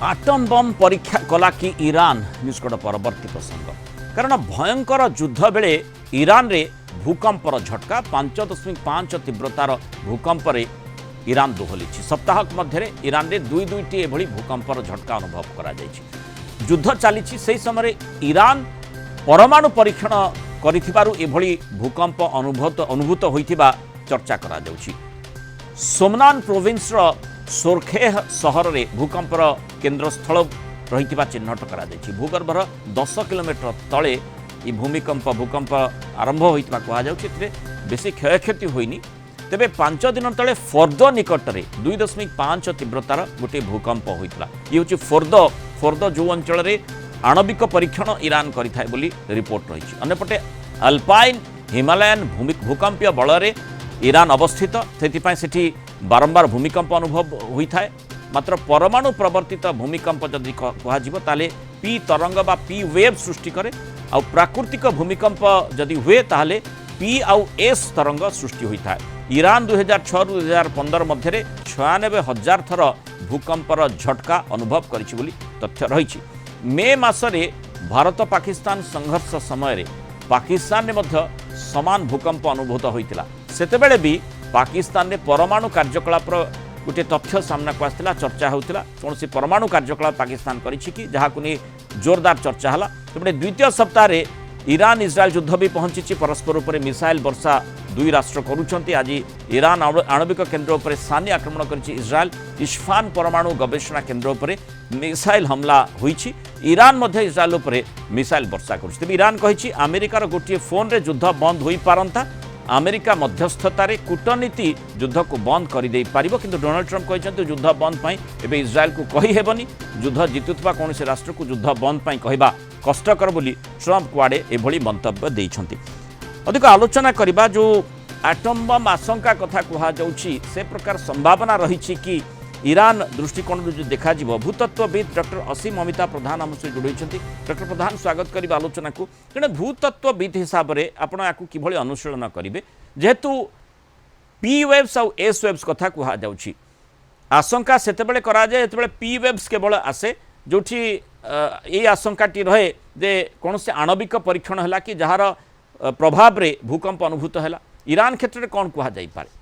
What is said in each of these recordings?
Atom बम परीक्षा कला कि ईरान निष्कट परवर्ती प्रसंग कारण भयंकर युद्ध बेले ईरान रे भूकंपर झटका 5.5 तीव्रतार भूकंप ईरान दोहली सप्ताहक मध्य ईरान रे दुई दुईटी एभली भूकंपर झटका अनुभव करा जायछि। युद्ध चली से समय ईरान परमाणु परीक्षण करिथिबारु एभली भूकंप अनुभूत होइथिबा चर्चा करा जाउछि। सोमनान प्रोविंस सोरखेह सहर में भूकंपर केन्द्रस्थल रही चिन्हट कर भूगर्भर 10 किलोमीटर तले ये भूकंप आरंभ होता कहुए बेसी क्षयक्षति होनी। तेबे 5 दिन तले फोर्दो निकट में 2.5 तीव्रतार गोटे भूकंप होता ये हूँ फोर्दो जो अंचल में आणविक परीक्षण ईरान करिथाय बोली रिपोर्ट रही। अन्यपटे अल्पाइन हिमालयन भूकंपीय बल में ईरान अवस्थित से बारंबार भूमिकंप अनुभव होता है। मात्र परमाणु प्रवर्तित भूमिकंप जदि कहुए पी तरंग बा पी वेव सृष्टि करे आ प्राकृतिक भूमिकंप जदि हुए ताहले पी आउ एस तरंग सृष्टि होता है। ईरान 2006 रु 2015 मध्य 96,000 थर भूकंपर झटका अनुभव करिछि बोली तथ्य रही। मे मासरे भारत पाकिस्तान संघर्ष समय पाकिस्तान में मध्य समान भूकंप अनुभूत होता सेतेबेले भी पाकिस्तान में परमाणु कार्यकलाप गोटे तथ्य सामना को आसला चर्चा होता कौन सी परमाणु कार्यकलाप पाकिस्तान करी जहाँ को नहीं जोरदार चर्चा है। तेज द्वितीय सप्ताह ईरान इस्राएल युद्ध भी पहुंची परस्पर उपर मिसाइल वर्षा दुई राष्ट्र करुँच। आज ईरान आणविक केन्द्र उपर सानी आक्रमण कर इस्राएल इस्फान परमाणु गवेषणा केन्द्र उपर मिसाइल हमला होईछि। ईरान मध्य इस्राएल उपर मिसाइल वर्षा कर ईरान कही अमेरिकार गोटे फोन रे युद्ध बंद हो पारंता अमेरिका मध्यस्थतार कूटनीति युद्ध को बंद करदे पार किंतु डोनाल्ड ट्रंप कहते युद्ध बंद पाई एबे इस्राएल को कही हेबनी युद्ध जितुवा कौन से राष्ट्र को युद्ध बंद पाई कहवा कष्टकर बोली ट्रंप कुआड़े एभली मंतव्य देइछंती। अधिक आलोचना करबा जो एटम बम आशंका कथा कहा जाउछि से प्रकार संभावना रही कि ईरान दृष्टिकोण जो देखा भूतत्वविद डॉक्टर असीम अमिता प्रधान आम सहित जोड़ी। डॉक्टर प्रधान स्वागत करिबा आलोचना को जड़े भूतत्वविद हिसाब से आपण या किभली अनुशीलन करेंगे जेहेतु पी वेव्स और एस वेव्स कथा कहा जाउछि आशंका सेतेबेले करा जाए जेतेबेले पी वेव्स केवल आसे जोठी ये आशंकाटी रहे जे कौन से आणविक परीक्षण है कि जार प्रभाव रे भूकंप अनुभूत है। ईरान क्षेत्र में कौन कहा जाई पारे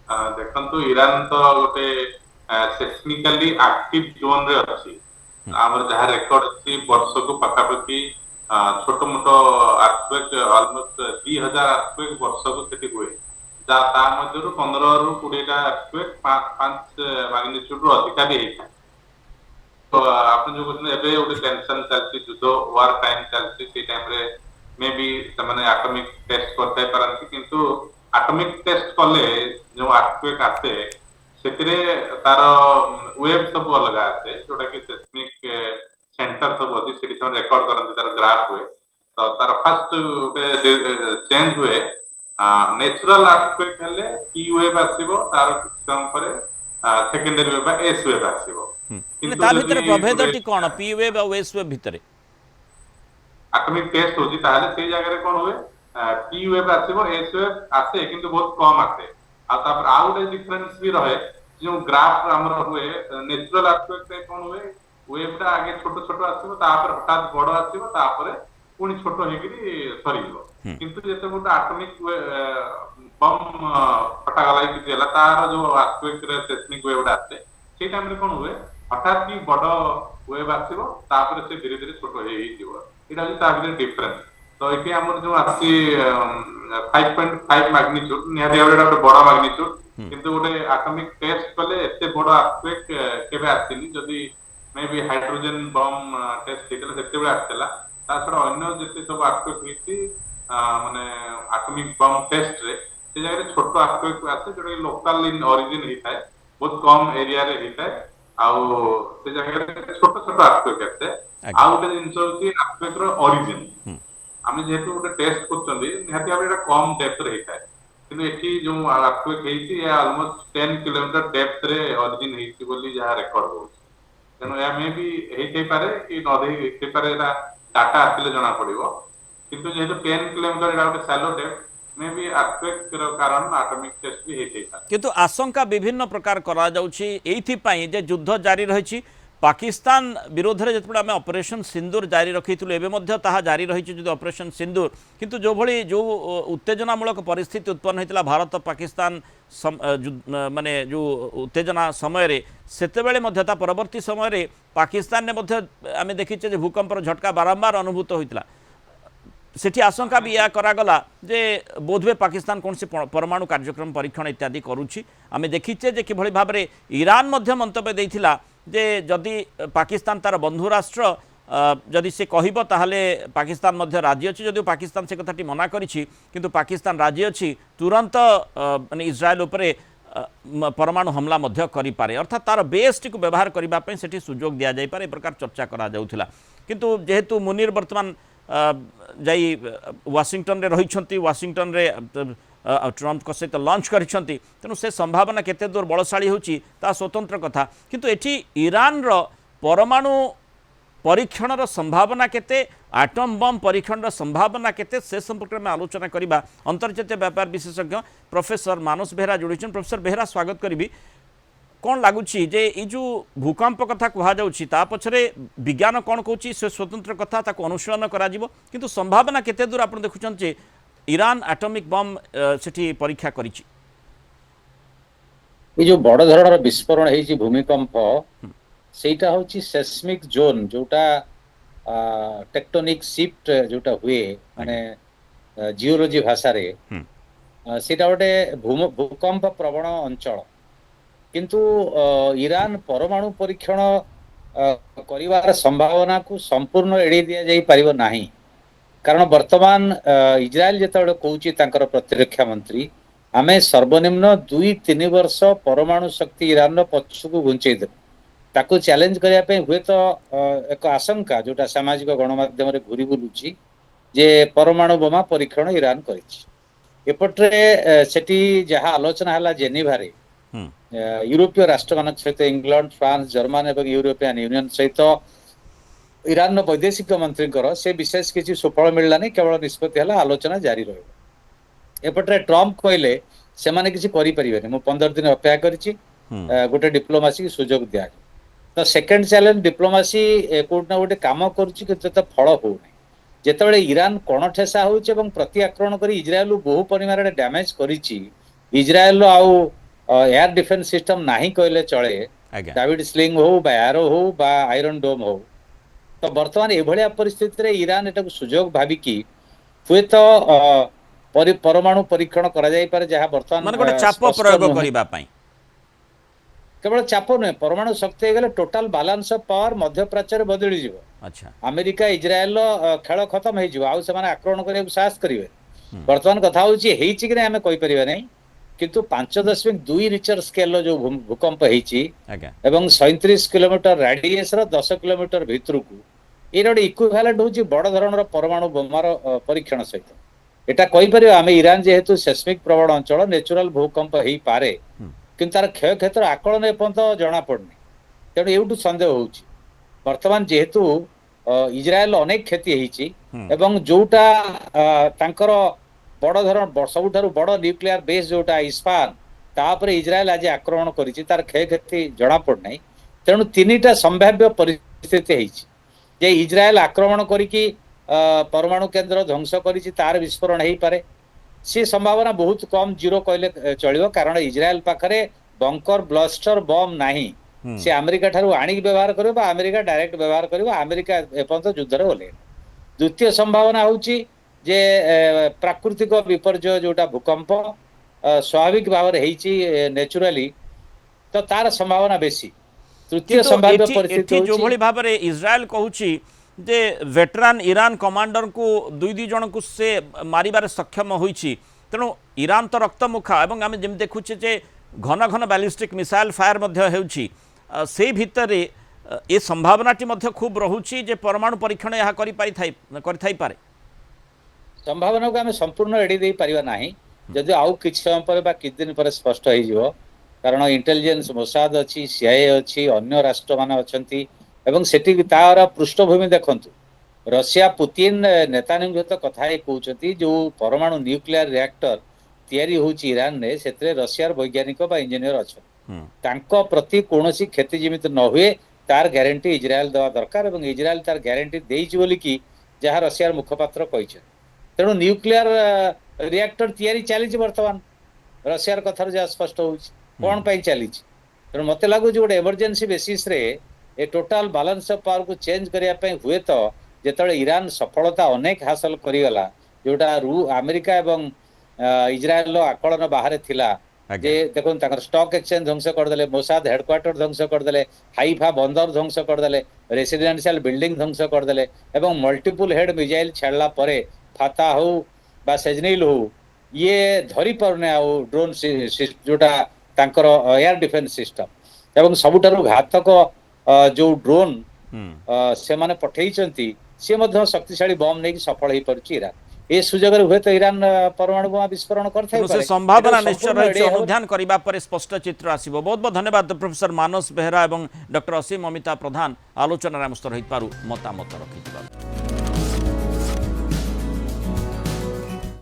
देखंतु ईरान तो गोटे सेस्मिकली एक्टिव जोन रे अछि हमर जहा रेकॉर्ड अछि वर्ष को पकापकी छोटो मोटो अर्थक्वेक ऑलमोस्ट 2000 अर्थक्वेक वर्ष को सेठी हुए जा ता मध्यरु 15 रु 20 टा अर्थक्वेक 5 मैग्नीट्यूड रो अधिक भी हेता। तो आपन जो कहने एबे ओटे टेंशन चलछि युद्ध वार टाइम चलछि से टाइम रे मे बी तमने एटॉमिक टेस्ट करते परंतु किंतु एटॉमिक टेस्ट कले जो अर्थक्वेक आसे सेतिरे तार वेव सब अलग आसे जोटा कि सेस्मिक सेंटर सब अछि सेठी सब रिकॉर्ड करन तार ग्राफ हुए तो तार फर्स्ट चेंज हुए नेचुरल अर्थक्वेक हेले पी वेव आसीबो तार सिस्टम परे सेकेंडरी वेव बा एस वेव आसीबो किंतु ता भितर प्रभेदटी कोन पी वेव और एस वेव भितर एटॉमिक टेस्ट होजी ताले से जगह रे कोन हुए पी वेव आसीबो एस वेव आसे किंतु बहुत कम आसे आ तापर आउट डिफरेंस भी रहे जो ग्राफ हमर हुए नेचुरल अर्थक्वेक रे कोन हुए वेवटा आगे छोटो छोटो आसीबो तापर हठात बड़ आसीबो तापर पुनी छोटो हेगिरी सरीबो किंतु जेते गोटे एटॉमिक बम फटा गलाई कि जेला तार जो अर्थक्वेक रे सेस्मिक वेव आसे से टाइम रे कोन हुए हठात की बड़ वेव आसीबो तापर से धीरे धीरे छोटो हे जीवो एटा जे तार डिफरेंस। तो ये हमर जो आसी 5.5 मैग्नीट्यूड निहारी एटा बड़ा मैग्नीट्यूड किंतु गोटे एटॉमिक टेस्ट कले एते बड़ा अर्थक्वेक केबे आसीनी जदी maybe hydrogen bomb test हेतले सेते बेले आछला ता छडा अन्य जते सब अर्थक्वेक हिची माने एटॉमिक बम टेस्ट रे से जगह छोटो अर्थक्वेक आसे जोटा लोकल इन ओरिजिन हिताय बहुत कम एरिया रे हिताय आउ से जगह छोटो छोटो अर्थक्वेक आसे आउ गोटे जिंस होची अर्थक्वेक रो ओरिजिन आमे जेहेतु गोटे टेस्ट करछन्ती निहाती भाबे एटा कम डेप्थ रे हिताय किंतु एठी जो अर्थक्वेक हेची या ऑलमोस्ट 10 किलोमीटर डेप्थ रे ओरिजिन हेची बोली जहा रेकॉर्ड हो तेनो या मे बी हेते पारे कि न हेते पारे एटा डाटा आसिले जणा पड़िबो किंतु जेहेतु 10 किलोमीटर एटा गोटे shallow depth may be aspect कारण एटॉमिक टेस्ट भी हेते था। किंतु आशंका विभिन्न प्रकार करा जाउछि एइथिपाई जे युद्ध जारी रहिछि पाकिस्तान विरोध में जिते आम ऑपरेशन सिंदूर जारी रखीलु एवं मध्य ताहा जारी रही जो ऑपरेशन सिंदूर किंतु जो भली जो उत्तेजनामूलक परिस्थिति उत्पन्न होता भारत पाकिस्तान माने जो उत्तेजना समय सेतेबेले मध्य ता परवर्ती समय पाकिस्तान ने मध्य आम देखीचे जे भूकंपर झटका बारंबार अनुभूत होता सेठी आशंका भी या करागला जे बोधवे पाकिस्तान कौन से परमाणु कार्यक्रम परीक्षण इत्यादि करुच्ची आम देखीचे जे किभली भाव में ईरान मध्य मंतव्य देइथिला जे जदि पाकिस्तान तार बंधु राष्ट्र जदि से कहब ताहले पाकिस्तान मध्य राजी अच्छी जदिव पाकिस्तान से कथाटी मना करिछि किंतु पाकिस्तान राजी अच्छी तुरंत माने इज्राएल उपरे परमाणु हमला मध्य करिपारे अर्थात तार बेस्ट को व्यवहार करने से सुजोग दि जाए पारे प्रकार चर्चा करा जाउथिला किंतु जेहेतु मुनीर वर्तमान जाई वाशिंगटन रे रही वाशिंगटन रे ट्रम्प सहित लंच करिसेंती तेणु से संभावना केते दूर बलशाली होची ता स्वतंत्र कथा किंतु एठी ईरान रो परमाणु परीक्षण रो संभावना केते आटम बम परीक्षण रो संभावना केते से संपर्क में आलोचना करिबा अंतर्जातीय व्यापार विशेषज्ञ प्रोफेसर मानस बेहरा जोड़ीछन। प्रोफेसर बेहरा स्वागत करी कौन लगुच जे ये जो भूकंप कथा कहुच्छी ता पछरे विज्ञान कौन कहूँ से स्वतंत्र कथा ताको अनुशीलन करा किंतु संभावना केते दूर आप देखुं जे ईरान एटॉमिक बम सेठी परीक्षा करिछि ये जो बड़ धरणर विस्फोरण है भूमिकंप सेटा होची सेस्मिक जोन जोटा टेक्टोनिक शिफ्ट जोटा हुए माने जियोलॉजी भाषा रे सेटा गोटे भूकंप प्रवण अंचल किंतु ईरान परमाणु परीक्षण करिवार संभावना को संपूर्ण एड़ी दिया जाई परिबो नाही कारण वर्तमान इजराइल जेतबे कहूची तांकर प्रतिरक्षा मंत्री आमे सर्वनिम्न 2-3 वर्ष परमाणु शक्ति ईरान रो पछकु घुंचै दे ताको चैलेंज करिया पे हुए तो एक आशंका जोटा सामाजिक गणमाध्यम रे घुरी बुलुची जे परमाणु बोमा परीक्षण ईरान करिछि एपटरे सेठी जहा आलोचना हला जेनेवा रे यूरोपीय राष्ट्र मान सहित इंग्लैंड फ्रांस जर्मन और यूरोपियन यूनियन सहित ईरान वैदेशिक मंत्री से विशेष किसी सुफल मिललानी केवल निष्पत्ति है आलोचना जारी रपटे ट्रम्प कहले से माने किसी करि परिबेनी मु 15 दिन अपेक्षा करिछि गोटे डिप्लोमेसी सुजोग दिया तो सेकंड चैलेंज डिप्लोमेसी कोटना गोटे काम करुछि कि तो फल हो जेतेबेले ईरान कोण ठेसा होउछि एवं प्रति आक्रमण करी इजराइल बहु परिमाण डैमेज करिछि इजराइल आउ एयर डिफेन्स सिस्टम नहीं कहले चले डेविड स्लिंग हो बा एरो हो बा आयरन डोम हो तो वर्तमान एभलिया परिस्थिति रे ईरान एटा सुजोग भाबी कि हुए तो परमाणु परीक्षण करा जाई पारे जहा वर्तमान माने गोटे चाप प्रयोग करिबा पई केवल चाप न परमाणु शक्ति गले टोटल बैलेंस ऑफ पावर मध्य प्राच्य रे बदली जिवो अच्छा अमेरिका इजराइल खेल खत्म हे जिवो आ से माने आक्रमण करे साहस करिवे वर्तमान कथा होची हेची कि आमे कहि परिबा नै किंतु 5.2 रिचर स्केल जो भूकंप एवं 37 किलोमीटर रेडियस 10 किलोमीटर भितर को ये गोटे इक्विवेलेंट होची बड़ धरणर परमाणु बोमार परीक्षण सहित एटा कहि परियो आमे ईरान जेहेतु सेस्मिक प्रवण अंचल नेचुरल भूकंप हेई पारे किंतु तार क्षय क्षेत्र आकलन एपर्यंत जणा पड़नी तेणु एउटू संदेह होची वर्तमान जेहेतु इजराइल अनेक क्षति हेची एवं जोटा तांकर बड़ धरण सबुठारु बड़ न्यूक्लियर बेस जोटा इस्फान तापर इजराइल आज आक्रमण करिछि तार क्षय क्षति जणा पड़ना तेणु 3टा संभाव्य परिस्थिति हेछि जे इजराइल आक्रमण करिकि परमाणु केन्द्र ध्वंस करिछि तार विस्फोरण हेई पारे से संभावना बहुत कम जीरो कहले चलिबो कारण इजराइल पाखरे बंकर ब्लास्टर बम नाही से अमेरिका ठारू आणी व्यवहार करिबो अमेरिका डायरेक्ट व्यवहार करिबो अमेरिका एपर्यंत युद्ध रे ओले द्वितीय संभावना होछि जे प्राकृतिक विपर्यय जोटा भूकंप स्वाभाविक भाव नेचुराली तो तार संभावना बेसी तृतीय संभाव्य परिस्थिति जो भली भाव में इजराइल कहूची जे वेटरान ईरान कमांडर को 2 जन को से मारिबार सक्षम होईची तेणु ईरान तो रक्तमुखा एवं आम जमी देखुचे जे घन घन बैलिस्टिक मिसाइल फायर मध्य हेउची से भितर ए संभावनाटी मध्य खूब रहुची जे परमाणु परीक्षण यहाँ करि पारे संभावना को आम संपूर्ण एड़ी दे परिबा नाही जदि आउ किछ समय पर बा किछ दिन पर स्पष्ट हो जिवो कारण इंटेलिजेंस मोसाद अछि सीआईए अछि अन्य राष्ट्र मान अछंती एवं सेठी तार पृष्ठभूमि देखंतु रशिया पुतिन नेतानी सहित कथा कहते जो परमाणु न्यूक्लियर रिएक्टर तैयारी होची ईरान ने सेतरे रशियार वैज्ञानिक बा इंजीनियर अच्छा तांको प्रति कोनोसी क्षति जीवित न हुए तार ग्यारंटी इजराइल देवा दरकार और इजराइल तार ग्यारंटी देइछि बोली कि जहाँ रशियार मुखपात्र कहिছে तेणु न्यूक्लियर रिएक्टर तैयारी चली बर्तमान रशियार कथार जहाँ स्पष्ट होउछि कोन पई चली तेणु मते लागु जो गोटे इमरजेंसी बेसिस रे ए टोटाल बैलेंस ऑफ पावर को चेंज करिया पई हुए तो जेतळे ईरान सफलता अनेक हासिल करिगला जोटा अमेरिका एवं इजराइल आकलन बाहर थिला जे देखो स्टॉक एक्सचेंज ध्वंस करदे मोसाद हेडक्वार्टर ध्वंस करदे हाइफा बंदर ध्वंस करदे रेसिडेंशियल बिल्डिंग ध्वंस करदे एवं मल्टीपल हेड मिसाइल छाड़ला परे फाता हो बा सेजनील हो ये धरी पारने आ ड्रोन जोटा तांकर एयर डिफेंस सिस्टम एवं सबुठारु घातक जो ड्रोन से माने पठेइचंती से मध्य शक्तिशाली बम नहीं सफल हो पारुछि ईरान ए सुजगर हुए तो ईरान परमाणु बोमा विस्फोरण करथाय से संभावना निश्चय रही अनुध्यान करबा पर स्पष्ट चित्र आसीबो। बहुत बहुत धन्यवाद प्रोफेसर मानस बेहरा एवं डॉक्टर असीम अमिता प्रधान आलोचना रे मस्त रही पारु मतामत रखिथिबार।